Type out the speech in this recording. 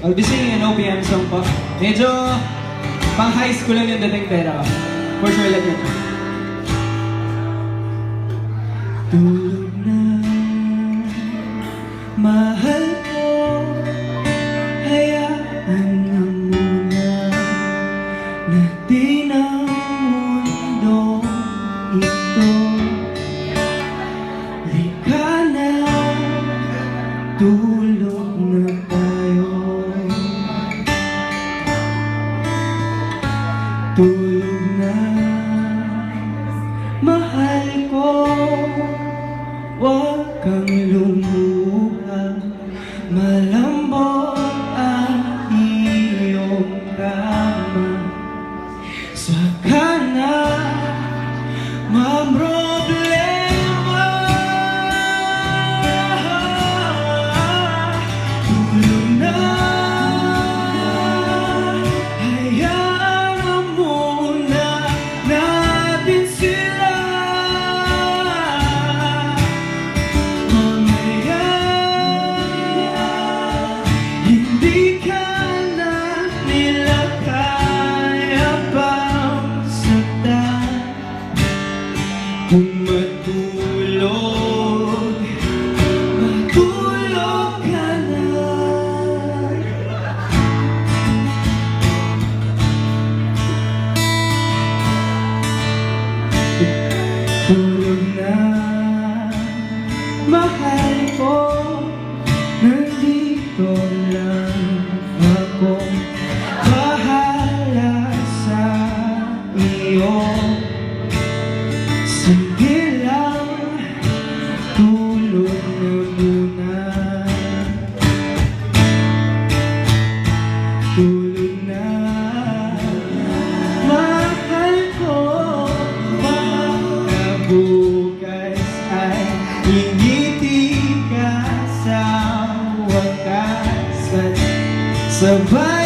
I'll be singing an OPM song po. Medyo pang high school lang yung dating pero for sure let me know. Tulog na, mahal ko, hayaan na muna na di ng mundo ito. Lika na, tulog na tayo. Tulog na, mahal ko, huwag kang lumuha. Malambot ang iyong kama. Saka na mamroblema. Tulog na, hayaan na muna natin sila. Mamaya, hindi ka na nila kaya pang saktan. Kung matulog, matulog ka na. Tulog na, mahal ko, nandito lang ako. Bahala sa iyo. Sige lang, tulog na muna. Tulog na, mahal ko. Baka bukas ay ingiti ka sa wakas. Sabay